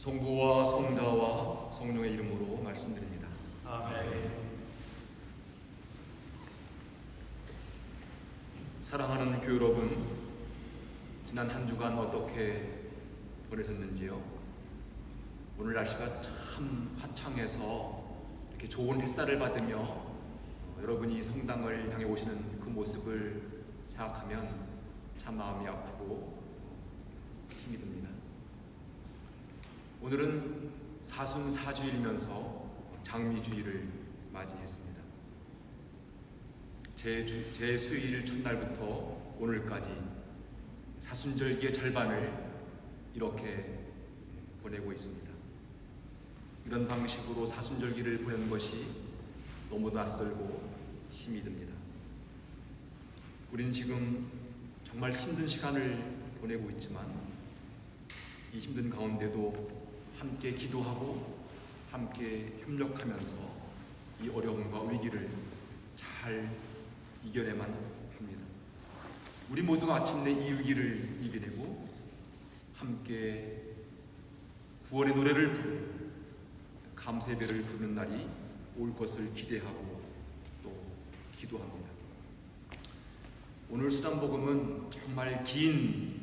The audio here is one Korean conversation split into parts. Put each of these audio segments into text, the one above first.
성부와 성자와 성령의 이름으로 말씀드립니다. 아멘. 사랑하는 교회 여러분, 지난 한 주간 어떻게 보내셨는지요? 오늘 날씨가 참 화창해서 이렇게 좋은 햇살을 받으며 여러분이 성당을 향해 오시는 그 모습을 생각하면 참 마음이 아프고 힘이 듭니다. 오늘은 사순사주일이면서 장미주일을 맞이했습니다. 제 수일 첫날부터 오늘까지 사순절기의 절반을 이렇게 보내고 있습니다. 이런 방식으로 사순절기를 보내는 것이 너무 낯설고 힘이 듭니다. 우린 지금 정말 힘든 시간을 보내고 있지만 이 힘든 가운데도 함께 기도하고 함께 협력하면서 이 어려움과 위기를 잘 이겨내만 합니다. 우리 모두가 마침내 이 위기를 이겨내고 함께 구원의 노래를 부르고 감사예배를 부르는 날이 올 것을 기대하고 또 기도합니다. 오늘 수단복음은 정말 긴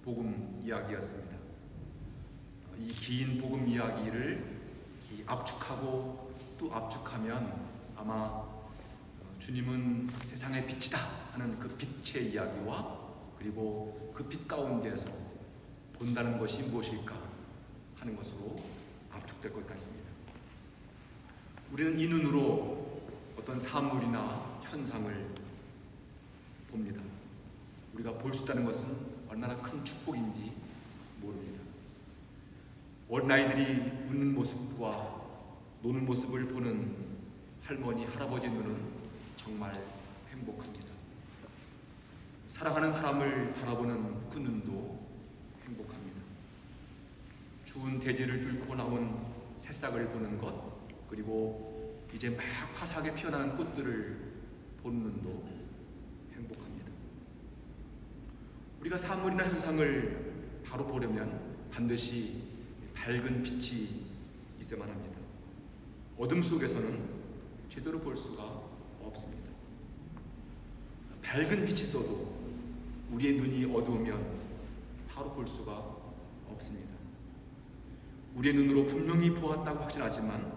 복음 이야기였습니다. 이 긴 복음 이야기를 압축하고 또 압축하면 아마 주님은 세상의 빛이다 하는 그 빛의 이야기와 그리고 그 빛 가운데에서 본다는 것이 무엇일까 하는 것으로 압축될 것 같습니다. 우리는 이 눈으로 어떤 사물이나 현상을 봅니다. 우리가 볼 수 있다는 것은 얼마나 큰 축복인지 모릅니다. 어린아이들이 웃는 모습과 노는 모습을 보는 할머니, 할아버지 눈은 정말 행복합니다. 사랑하는 사람을 바라보는 그 눈도 행복합니다. 추운 대지를 뚫고 나온 새싹을 보는 것, 그리고 이제 막 화사하게 피어나는 꽃들을 보는 눈도 행복합니다. 우리가 사물이나 현상을 바로 보려면 반드시 밝은 빛이 있어야만 합니다. 어둠 속에서는 제대로 볼 수가 없습니다. 밝은 빛이 있어도 우리의 눈이 어두우면 바로 볼 수가 없습니다. 우리의 눈으로 분명히 보았다고 확신하지만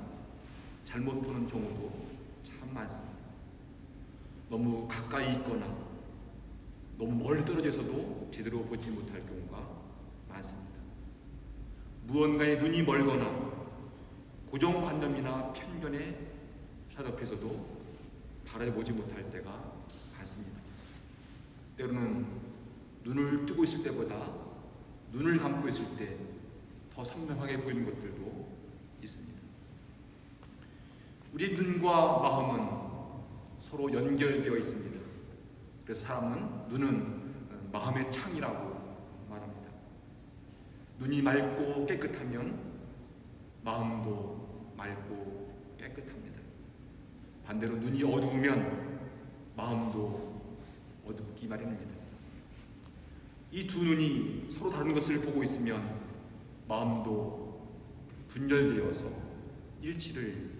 잘못 보는 경우도 참 많습니다. 너무 가까이 있거나 너무 멀리 떨어져서도 제대로 보지 못할 경우가 많습니다. 무언가에 눈이 멀거나 고정관념이나 편견에 사로잡혀서도 바라보지 못할 때가 많습니다. 때로는 눈을 뜨고 있을 때보다 눈을 감고 있을 때 더 선명하게 보이는 것들도 있습니다. 우리 눈과 마음은 서로 연결되어 있습니다. 그래서 사람은 눈은 마음의 창이라고 말합니다. 눈이 맑고 깨끗하면 마음도 맑고 깨끗합니다. 반대로 눈이 어두우면 마음도 어둡기 마련입니다. 이 두 눈이 서로 다른 것을 보고 있으면 마음도 분열되어서 일치를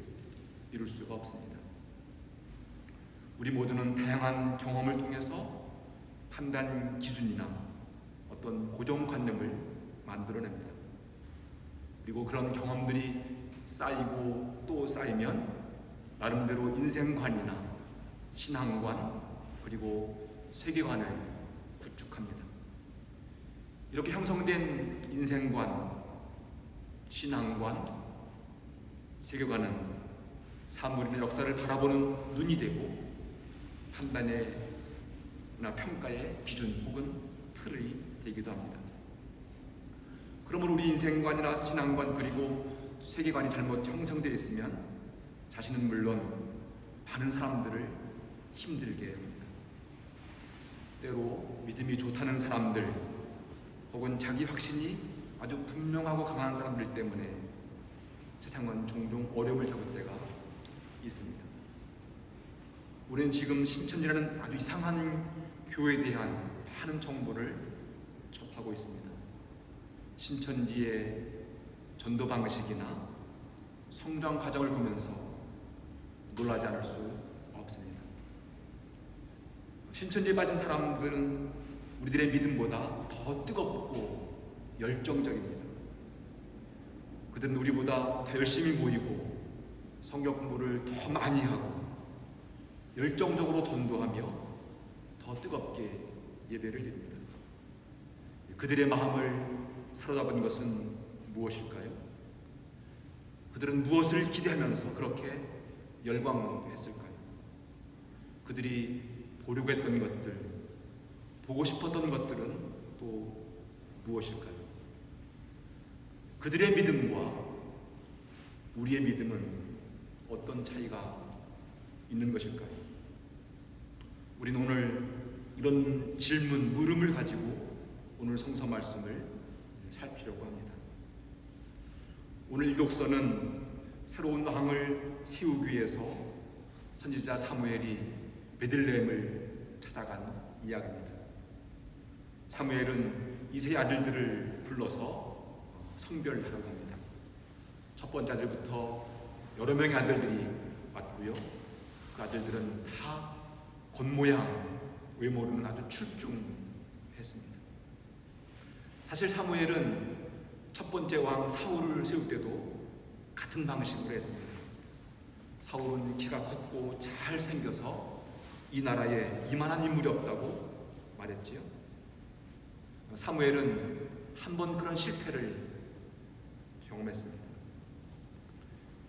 이룰 수가 없습니다. 우리 모두는 다양한 경험을 통해서 판단 기준이나 어떤 고정관념을 만들어냅니다. 그리고 그런 경험들이 쌓이고 또 쌓이면 나름대로 인생관이나 신앙관 그리고 세계관을 구축합니다. 이렇게 형성된 인생관, 신앙관, 세계관은 사물이나 역사를 바라보는 눈이 되고 판단이나 평가의 기준 혹은 틀이 되기도 합니다. 그러므로 우리 인생관이나 신앙관 그리고 세계관이 잘못 형성되어 있으면 자신은 물론 많은 사람들을 힘들게 합니다. 때로 믿음이 좋다는 사람들 혹은 자기 확신이 아주 분명하고 강한 사람들 때문에 세상은 종종 어려움을 겪을 때가 있습니다. 우리는 지금 신천지라는 아주 이상한 교회에 대한 많은 정보를 접하고 있습니다. 신천지의 전도 방식이나 성장 과정을 보면서 놀라지 않을 수 없습니다. 신천지에 빠진 사람들은 우리들의 믿음보다 더 뜨겁고 열정적입니다. 그들은 우리보다 더 열심히 모이고 성경 공부를 더 많이 하고 열정적으로 전도하며 더 뜨겁게 예배를 드립니다. 그들의 마음을 사로잡은 것은 무엇일까요? 그들은 무엇을 기대하면서 그렇게 열광했을까요? 그들이 보려고 했던 것들, 보고 싶었던 것들은 또 무엇일까요? 그들의 믿음과 우리의 믿음은 어떤 차이가 있는 것일까요? 우리는 오늘 이런 질문, 물음을 가지고 오늘 성서 말씀을 살피려고 합니다. 오늘 이 독서는 새로운 왕을 세우기 위해서 선지자 사무엘이 베들레헴을 찾아간 이야기입니다. 사무엘은 이세의 아들들을 불러서 성별하라고 합니다. 첫 번째 아들부터 여러 명의 아들들이 왔고요. 그 아들들은 다 겉모양, 외모로는 아주 출중했습니다. 사실 사무엘은 첫 번째 왕 사울을 세울 때도 같은 방식으로 했습니다. 사울은 키가 컸고 잘생겨서 이 나라에 이만한 인물이 없다고 말했지요. 사무엘은 한 번 그런 실패를 경험했습니다.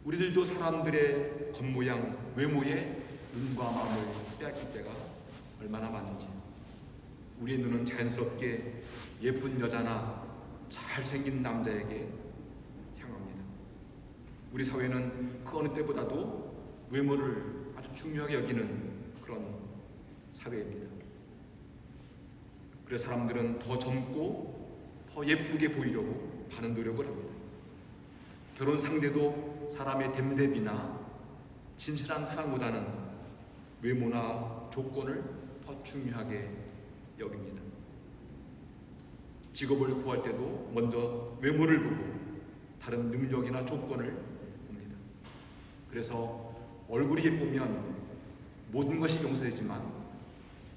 우리들도 사람들의 겉모양, 외모에 눈과 마음을 빼앗길 때가 얼마나 많은지. 우리의 눈은 자연스럽게 예쁜 여자나 잘생긴 남자에게 향합니다. 우리 사회는 그 어느 때보다도 외모를 아주 중요하게 여기는 그런 사회입니다. 그래서 사람들은 더 젊고 더 예쁘게 보이려고 많은 노력을 합니다. 결혼 상대도 사람의 됨됨이나 진실한 사랑보다는 외모나 조건을 더 중요하게 여깁니다. 직업을 구할 때도 먼저 외모를 보고 다른 능력이나 조건을 봅니다. 그래서 얼굴이 예쁘면 모든 것이 용서되지만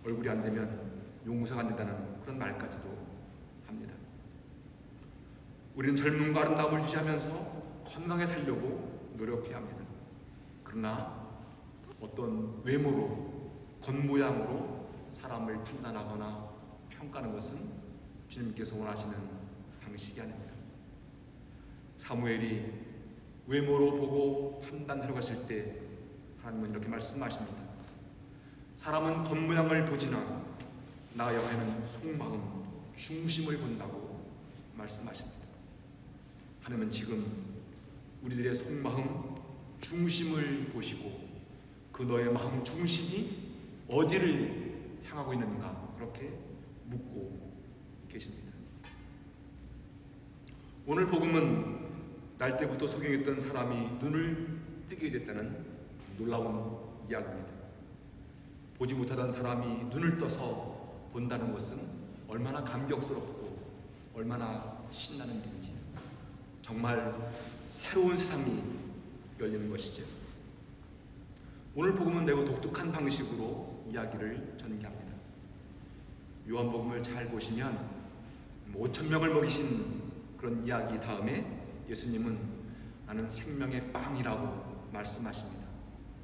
얼굴이 안 되면 용서가 안 된다는 그런 말까지도 합니다. 우리는 젊음과 아름다움을 유지하면서 건강하게 살려고 노력해야 합니다. 그러나 어떤 외모로, 겉모양으로 사람을 판단하거나 평가하는 것은 주님께서 원하시는 방식이 아닙니다. 사무엘이 외모로 보고 판단하려고 했을 때 하나님은 이렇게 말씀하십니다. 사람은 겉모양을 보지나 나 여호와는 속마음, 중심을 본다고 말씀하십니다. 하나님은 지금 우리들의 속마음, 중심을 보시고 그 너의 마음 중심이 어디를 향하고 있는가 그렇게 묻고 계십니다. 오늘 복음은 날 때부터 소경했던 사람이 눈을 뜨게 됐다는 놀라운 이야기입니다. 보지 못하던 사람이 눈을 떠서 본다는 것은 얼마나 감격스럽고 얼마나 신나는 일인지, 정말 새로운 세상이 열리는 것이죠. 오늘 복음은 매우 독특한 방식으로 이야기를 전개합니다. 요한복음을 잘 보시면 5,000명을 먹이신 그런 이야기 다음에 예수님은 나는 생명의 빵이라고 말씀하십니다.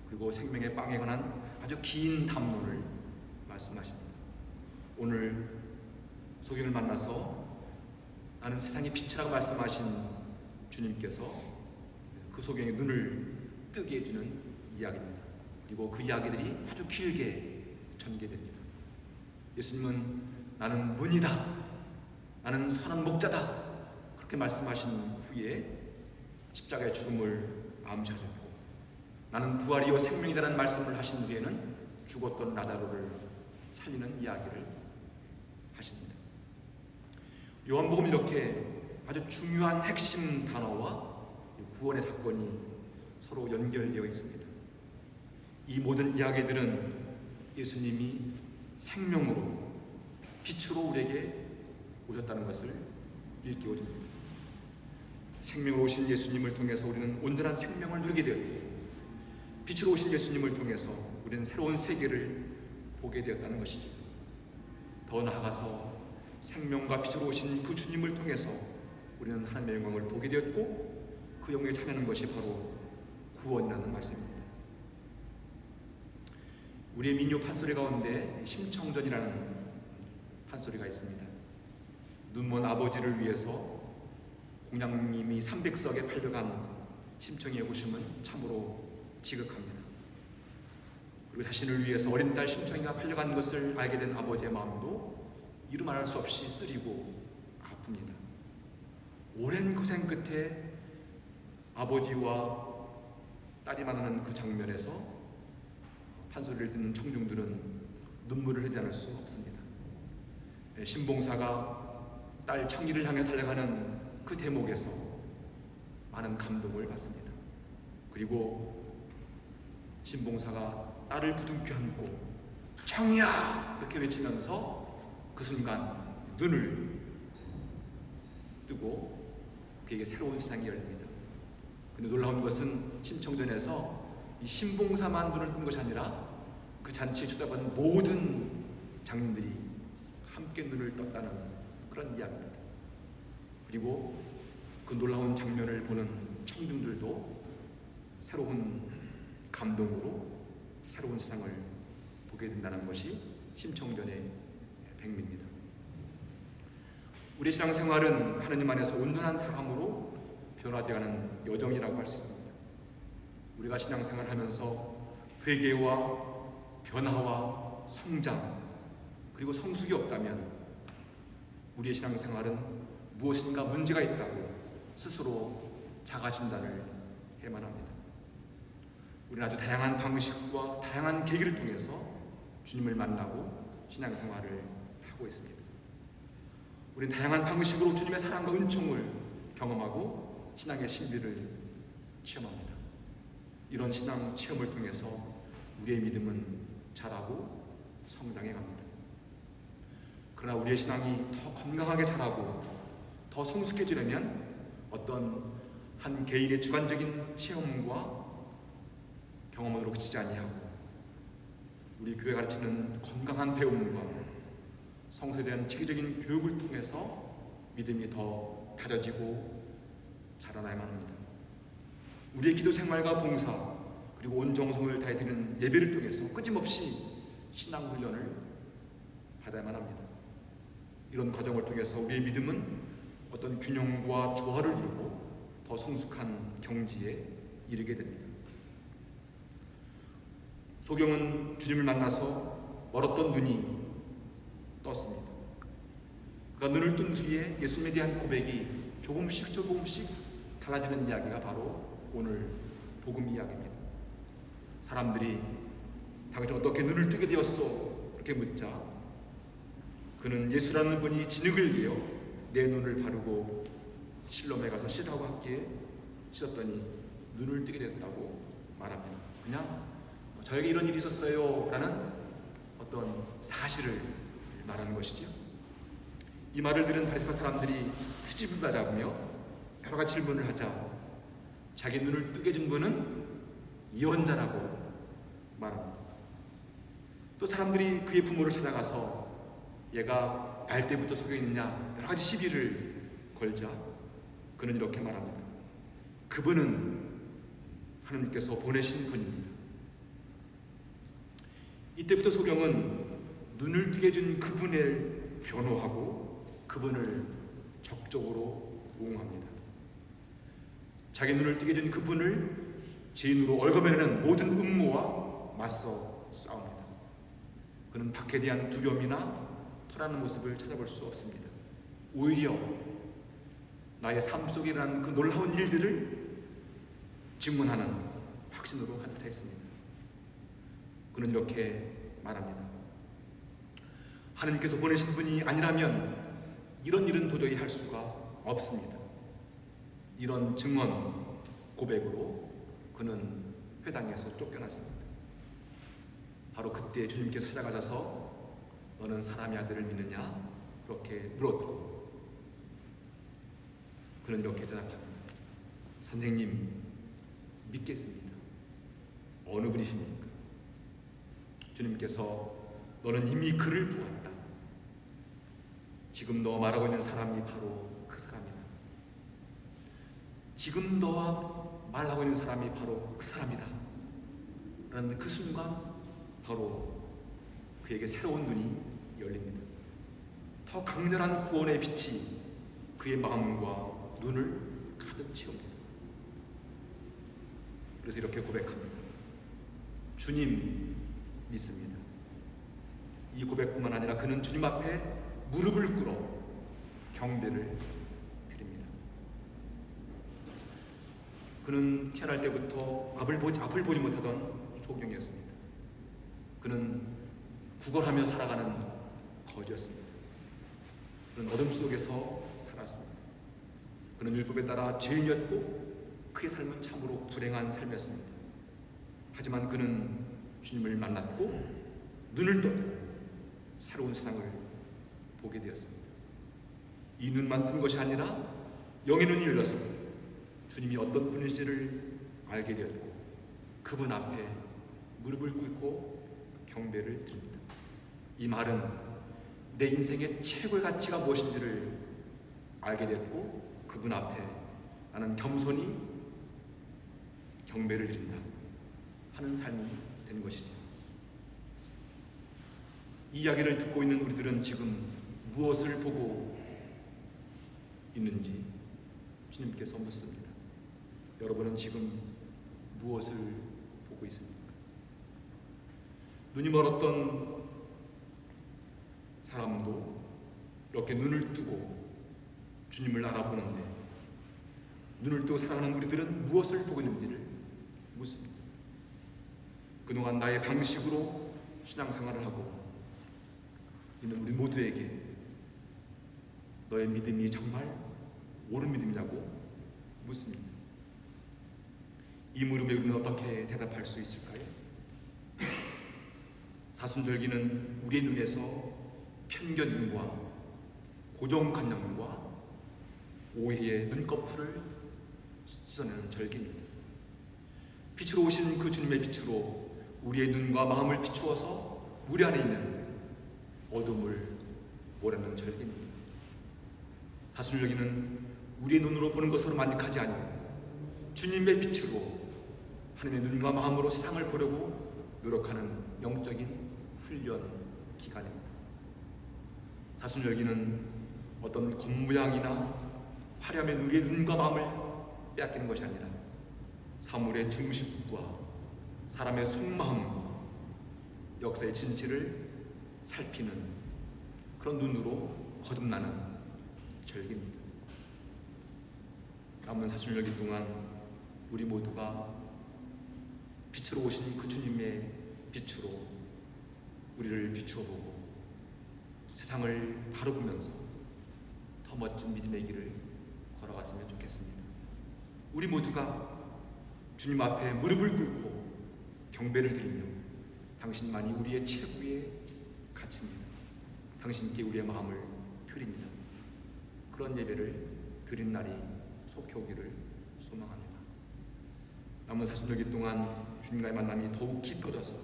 그리고 생명의 빵에 관한 아주 긴 담론을 말씀하십니다. 오늘 소경을 만나서 나는 세상의 빛이라고 말씀하신 주님께서 그 소경의 눈을 뜨게 해주는 이야기입니다. 그리고 그 이야기들이 아주 길게 전개됩니다. 예수님은 나는 문이다, 나는 선한 목자다 그렇게 말씀하신 후에 십자가의 죽음을 암시하셨고, 나는 부활이요 생명이다라는 말씀을 하신 후에는 죽었던 라자로를 살리는 이야기를 하십니다. 요한복음 이렇게 아주 중요한 핵심 단어와 구원의 사건이 서로 연결되어 있습니다. 이 모든 이야기들은 예수님이 생명으로, 빛으로 우리에게 오셨다는 것을 일깨워줍니다. 생명으로 오신 예수님을 통해서 우리는 온전한 생명을 누리게 되었고, 빛으로 오신 예수님을 통해서 우리는 새로운 세계를 보게 되었다는 것이죠. 더 나아가서 생명과 빛으로 오신 그 주님을 통해서 우리는 하나님의 영광을 보게 되었고, 그 영광에 참여하는 것이 바로 구원이라는 말씀입니다. 우리의 민요 판소리 가운데 심청전이라는 판소리가 있습니다. 눈먼 아버지를 위해서 공양님이 300석에 팔려간 심청의 오심은 참으로 지극합니다. 그리고 자신을 위해서 어린 딸 심청이가 팔려간 것을 알게 된 아버지의 마음도 이루 말할 수 없이 쓰리고 아픕니다. 오랜 고생 끝에 아버지와 딸이 만나는 그 장면에서 판소리를 듣는 청중들은 눈물을 흘리지 않을 수 없습니다. 신봉사가 딸 청이를 향해 달려가는 그 대목에서 많은 감동을 받습니다. 그리고 신봉사가 딸을 부둥켜 안고 청이야! 이렇게 외치면서 그 순간 눈을 뜨고 그에게 새로운 세상이 열립니다. 근데 놀라운 것은 심청전에서 이 신봉사만 눈을 뜬 것이 아니라 그 잔치에 초대받은 모든 장님들이 함께 눈을 떴다는 그런 이야기입니다. 그리고 그 놀라운 장면을 보는 청중들도 새로운 감동으로 새로운 세상을 보게 된다는 것이 심청전의 백미입니다. 우리 신앙생활은 하나님 안에서 온전한 사람으로 변화되어가는 여정이라고 할 수 있습니다. 우리가 신앙생활을 하면서 회개와 변화와 성장 그리고 성숙이 없다면 우리의 신앙생활은 무엇인가 문제가 있다고 스스로 자가진단을 해야만 합니다. 우리는 아주 다양한 방식과 다양한 계기를 통해서 주님을 만나고 신앙생활을 하고 있습니다. 우리는 다양한 방식으로 주님의 사랑과 은총을 경험하고 신앙의 신비를 체험합니다. 이런 신앙 체험을 통해서 우리의 믿음은 자라고 성장해 갑니다. 그러나 우리의 신앙이 더 건강하게 자라고 더 성숙해지려면 어떤 한 개인의 주관적인 체험과 경험으로 그치지 아니하고 우리 교회 가르치는 건강한 배움과 성서에 대한 체계적인 교육을 통해서 믿음이 더 다져지고 자라나야만 합니다. 우리의 기도 생활과 봉사 그리고 온 정성을 다해 드리는 예배를 통해서 끊임없이 신앙 훈련을 받아야만 합니다. 이런 과정을 통해서 우리의 믿음은 어떤 균형과 조화를 이루고 더 성숙한 경지에 이르게 됩니다. 소경은 주님을 만나서 멀었던 눈이 떴습니다. 그가 눈을 뜬 후에 예수님에 대한 고백이 조금씩 달라지는 이야기가 바로 오늘 복음 이야기입니다. 사람들이 당신 어떻게 눈을 뜨게 되었소? 이렇게 묻자 그는 예수라는 분이 진흙을 이어 내 눈을 바르고 실로암에 가서 씻으라고 함께 씻었더니 눈을 뜨게 됐다고 말합니다. 그냥 저에게 이런 일이 있었어요 라는 어떤 사실을 말하는 것이지요. 이 말을 들은 바리새파 사람들이 트집을 잡으며 여러 가지 질문을 하자 자기 눈을 뜨게 준 분은 예언자라고 말합니다. 또 사람들이 그의 부모를 찾아가서 얘가 날 때부터 속여 있느냐 여러 가지 시비를 걸자 그는 이렇게 말합니다. 그분은 하나님께서 보내신 분입니다. 이때부터 소경은 눈을 뜨게 준 그분을 변호하고 그분을 적극적으로 옹호합니다. 자기 눈을 뜨게 준 그분을 죄인으로 얽어매는 모든 음모와 맞서 싸웁니다. 그는 박해에 대한 두려움이나 불안한 모습을 찾아볼 수 없습니다. 오히려 나의 삶 속에 일어난 그 놀라운 일들을 증언하는 확신으로 가득 차 있습니다. 그는 이렇게 말합니다. 하나님께서 보내신 분이 아니라면 이런 일은 도저히 할 수가 없습니다. 이런 증언 고백으로 그는 회당에서 쫓겨났습니다. 바로 그때 주님께서 찾아가셔서 너는 사람의 아들을 믿느냐? 그렇게 물었고 그는 이렇게 대답합니다. 선생님, 믿겠습니다. 어느 분이십니까? 주님께서 너는 이미 그를 보았다. 지금 너 말하고 있는 사람이 바로 그 사람이다. 지금 너와 말하고 있는 사람이 바로 그 사람이다. 라는 그 순간 바로 그에게 새로운 눈이 열립니다. 더 강렬한 구원의 빛이 그의 마음과 눈을 가득 채웁니다. 그래서 이렇게 고백합니다. 주님 믿습니다. 이 고백뿐만 아니라 그는 주님 앞에 무릎을 꿇어 경배를 드립니다. 그는 태어날 때부터 앞을 보지 못하던 소경이었습니다. 그는 구걸하며 살아가는 거지였습니다. 그는 어둠 속에서 살았습니다. 그는 율법에 따라 죄인이었고 그의 삶은 참으로 불행한 삶이었습니다. 하지만 그는 주님을 만났고 눈을 떴고 새로운 세상을 보게 되었습니다. 이 눈만 뜬 것이 아니라 영의 눈이 열렸습니다. 주님이 어떤 분인지를 알게 되었고 그분 앞에 무릎을 꿇고 경배를 드립니다. 이 말은 내 인생의 최고의 가치가 무엇인지를 알게 되었고 그분 앞에 나는 겸손히 경배를 드린다 하는 삶이 된 것이죠. 이 이야기를 듣고 있는 우리들은 지금 무엇을 보고 있는지 주님께서 묻습니다. 여러분은 지금 무엇을 보고 있습니까? 눈이 멀었던 사람도 이렇게 눈을 뜨고 주님을 알아보는데 눈을 뜨고 살아가는 우리들은 무엇을 보고 있는지를 묻습니다. 그동안 나의 방식으로 신앙생활을 하고 있는 우리 모두에게 너의 믿음이 정말 옳은 믿음이냐고 묻습니다. 이 물음에 우리는 어떻게 대답할 수 있을까요? 사순절기는 우리의 눈에서 편견과 고정관념과 오해의 눈꺼풀을 씻어내는 절기입니다. 빛으로 오신 그 주님의 빛으로 우리의 눈과 마음을 비추어서 우리 안에 있는 어둠을 몰아내는 절기입니다. 사순절기는 우리의 눈으로 보는 것으로 만족하지 아니하고 주님의 빛으로 하나님의 눈과 마음으로 세상을 보려고 노력하는 영적인 훈련 기간입니다. 사순절기는 어떤 겉모양이나 화려함에 우리의 눈과 마음을 빼앗기는 것이 아니라 사물의 중심과 사람의 속마음과 역사의 진실을 살피는 그런 눈으로 거듭나는 절기입니다. 남은 사순절기 동안 우리 모두가 빛으로 오신 그 주님의 빛으로 우리를 비추어보고 세상을 바로 보면서 더 멋진 믿음의 길을 걸어갔으면 좋겠습니다. 우리 모두가 주님 앞에 무릎을 꿇고 경배를 드리며 당신만이 우리의 최고의 가치입니다. 당신께 우리의 마음을 드립니다. 그런 예배를 드린 날이 속히 오기를 소망합니다. 남은 사순절기 동안 주님과의 만남이 더욱 깊어져서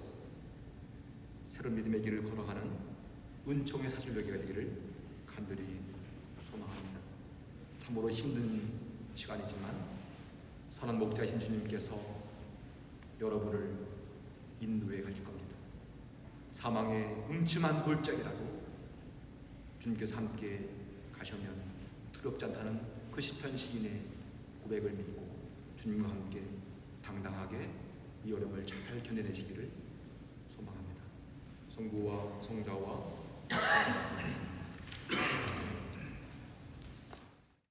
새로운 믿음의 길을 걸어가는 은총의 사순절기가 되기를 간절히 소망합니다. 참으로 힘든 시간이지만 선한 목자이신 주님께서 여러분을 인도해 가실 겁니다. 사망의 음침한 골짜기라도 주님께서 함께 가시면 두렵지 않다는 그 시편 시인의 고백을 믿고 주님과 함께 당당하게 이 어려움을 잘 견뎌내시기를 소망합니다. 성부와 성자와 성령의 말씀을